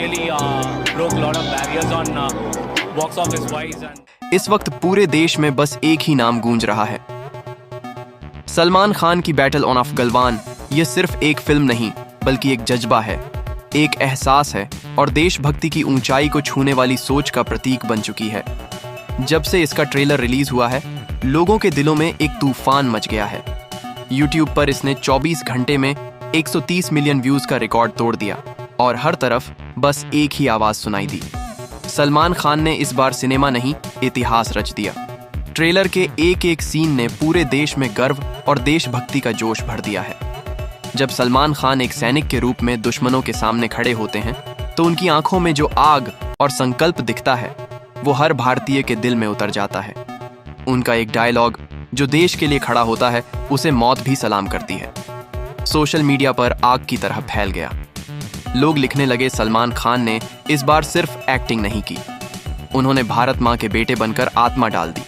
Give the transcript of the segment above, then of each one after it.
really broke a lot of barriers on box office wise and इस वक्त पूरे देश में बस एक ही नाम गूंज रहा है, सलमान खान की बैटल ऑफ गलवान। ये सिर्फ एक फिल्म नहीं बल्कि एक जज्बा है, एक एहसास है और देशभक्ति की ऊंचाई को छूने वाली सोच का प्रतीक बन चुकी है। जब से इसका ट्रेलर रिलीज हुआ है, लोगों के दिलों में एक तूफान मच गया है। YouTube पर इसने 24 घंटे में 130 मिलियन व्यूज का रिकॉर्ड तोड़ दिया और हर तरफ बस एक ही आवाज सुनाई दी। सलमान खान ने इस बार सिनेमा नहीं, इतिहास रच दिया। ट्रेलर के एक एक सीन ने पूरे देश में गर्व और देशभक्ति का जोश भर दिया है। जब सलमान खान एक सैनिक के रूप में दुश्मनों के सामने खड़े होते हैं तो उनकी आंखों में जो आग और संकल्प दिखता है वो हर भारतीय के दिल में उतर जाता है। उनका एक डायलॉग जो देश के लिए खड़ा होता है उसे मौत भी सलाम करती है। सोशल मीडिया पर आग की तरह फैल गया। लोग लिखने लगे, सलमान खान ने इस बार सिर्फ एक्टिंग नहीं की, उन्होंने भारत मां के बेटे बनकर आत्मा डाल दी।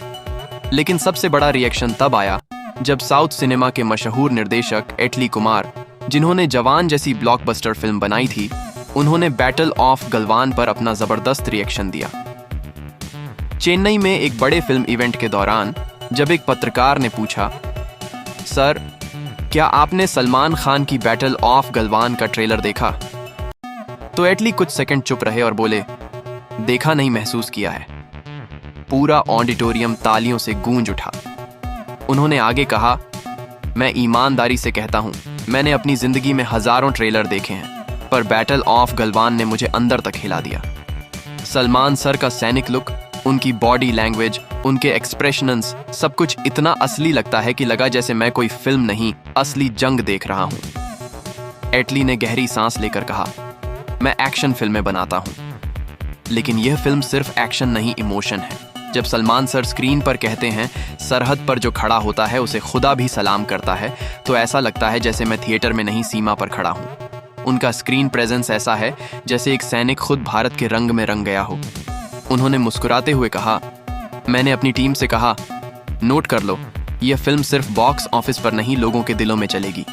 लेकिन सबसे बड़ा रिएक्शन तब आया जब साउथ सिनेमा के मशहूर निर्देशक एटली कुमार, जिन्होंने जवान जैसी ब्लॉकबस्टर फिल्म बनाई थी, उन्होंने बैटल ऑफ गलवान पर अपना जबरदस्त रिएक्शन दिया। चेन्नई में एक बड़े फिल्म इवेंट के दौरान जब एक पत्रकार ने पूछा, सर क्या आपने सलमान खान की बैटल ऑफ गलवान का ट्रेलर देखा? तो एटली कुछ सेकंड चुप रहे और बोले, देखा नहीं, महसूस किया है। पूरा ऑडिटोरियम तालियों से गूंज उठा। उन्होंने आगे कहा, मैं ईमानदारी से कहता हूं, मैंने अपनी जिंदगी में हजारों ट्रेलर देखे हैं, पर बैटल ऑफ गलवान ने मुझे अंदर तक हिला दिया। सलमान सर का सैनिक लुक, उनकी बॉडी लैंग्वेज, उनके एक्सप्रेशंस, सब कुछ इतना असली लगता है कि लगा जैसे मैं कोई फिल्म नहीं, असली जंग देख रहा हूं। एटली ने गहरी सांस लेकर कहा, मैं एक्शन फिल्में बनाता हूं, लेकिन यह फिल्म सिर्फ एक्शन नहीं, इमोशन है। जब सलमान सर स्क्रीन पर कहते हैं, सरहद पर जो खड़ा होता है उसे खुदा भी सलाम करता है, तो ऐसा लगता है जैसे मैं थिएटर में नहीं, सीमा पर खड़ा हूं। उनका स्क्रीन प्रेजेंस ऐसा है जैसे एक सैनिक खुद भारत के रंग में रंग गया हो। उन्होंने मुस्कुराते हुए कहा, मैंने अपनी टीम से कहा, नोट कर लो, यह फिल्म सिर्फ बॉक्स ऑफिस पर नहीं, लोगों के दिलों में चलेगी।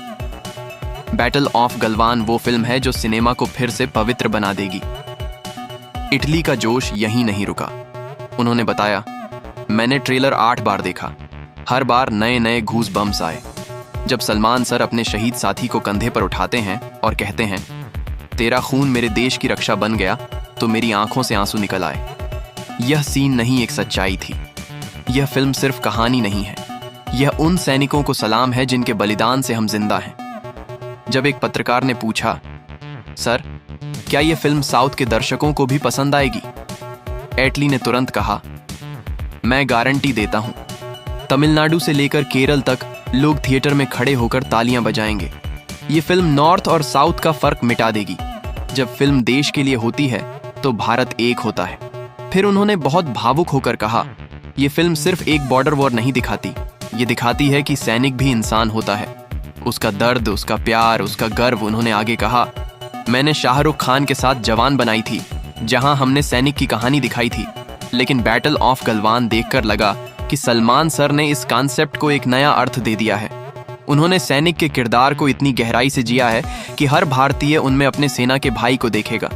बैटल ऑफ गलवान वो फिल्म है जो सिनेमा को फिर से पवित्र बना देगी। इटली का जोश यहीं नहीं रुका। उन्होंने बताया, मैंने ट्रेलर 8 बार देखा, हर बार नए नए घूस बम्स आए। जब सलमान सर अपने शहीद साथी को कंधे पर उठाते हैं और कहते हैं, तेरा खून मेरे देश की रक्षा बन गया, तो मेरी आंखों से आंसू निकल आए। यह सीन नहीं, एक सच्चाई थी। यह फिल्म सिर्फ कहानी नहीं है, यह उन सैनिकों को सलाम है जिनके बलिदान से हम जिंदा हैं। जब एक पत्रकार ने पूछा, सर क्या यह फिल्म साउथ के दर्शकों को भी पसंद आएगी? एटली ने तुरंत कहा, मैं गारंटी देता हूं, तमिलनाडु से लेकर केरल तक लोग थिएटर में खड़े होकर तालियां बजाएंगे। यह फिल्म नॉर्थ और साउथ का फर्क मिटा देगी। जब फिल्म देश के लिए होती है तो भारत एक होता है। फिर उन्होंने बहुत भावुक होकर कहा, यह फिल्म सिर्फ एक बॉर्डर वॉर नहीं दिखाती, ये दिखाती है कि सैनिक भी इंसान होता है, उसका दर्द, उसका प्यार, उसका गर्व। उन्होंने आगे कहा, मैंने शाहरुख खान के साथ जवान बनाई थी, जहां हमने सैनिक की कहानी दिखाई थी, लेकिन बैटल ऑफ गलवान देखकर लगा कि सलमान सर ने इस कॉन्सेप्ट को एक नया अर्थ दे दिया है। उन्होंने सैनिक के किरदार को इतनी गहराई से जिया है कि हर भारतीय उनमें अपने सेना के भाई को देखेगा।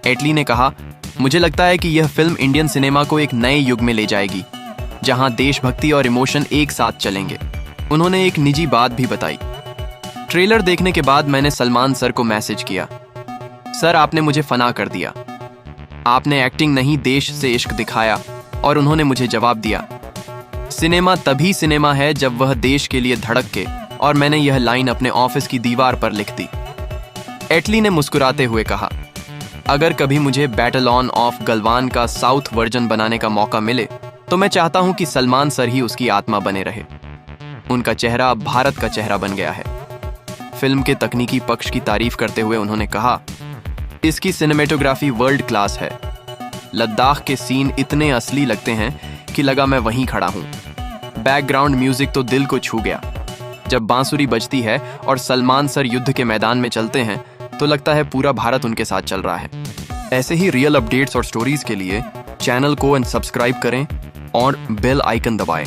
एटली ने कहा, मुझे लगता है कि यह फिल्म इंडियन सिनेमा को एक नए युग में ले जाएगी, जहां देशभक्ति और इमोशन एक साथ चलेंगे। उन्होंने एक निजी बात भी बताई। ट्रेलर देखने के बाद मैंने सलमान सर को मैसेज किया, सर आपने मुझे फना कर दिया, आपने एक्टिंग नहीं, देश से इश्क दिखाया। और उन्होंने मुझे जवाब दिया, सिनेमा तभी सिनेमा है जब वह देश के लिए धड़क के। और मैंने यह लाइन अपने ऑफिस की दीवार पर लिख दी। एटली ने मुस्कुराते हुए कहा, अगर कभी मुझे बैटल ऑफ गलवान का साउथ वर्जन बनाने का मौका मिले तो मैं चाहता हूं कि सलमान सर ही उसकी आत्मा बने रहे। उनका चेहरा अब भारत का चेहरा बन गया है। फिल्म के तकनीकी पक्ष की तारीफ करते हुए उन्होंने कहा, इसकी सिनेमेटोग्राफी वर्ल्ड क्लास है। लद्दाख के सीन इतने असली लगते हैं कि लगा मैं वहीं खड़ा हूं। बैकग्राउंड म्यूजिक तो दिल को छू गया। जब बांसुरी बजती है और सलमान सर युद्ध के मैदान में चलते हैं तो लगता है पूरा भारत उनके साथ चल रहा है। ऐसे ही रियल अपडेट्स और स्टोरीज के लिए चैनल को सब्सक्राइब करें और बेल आइकन दबाएं।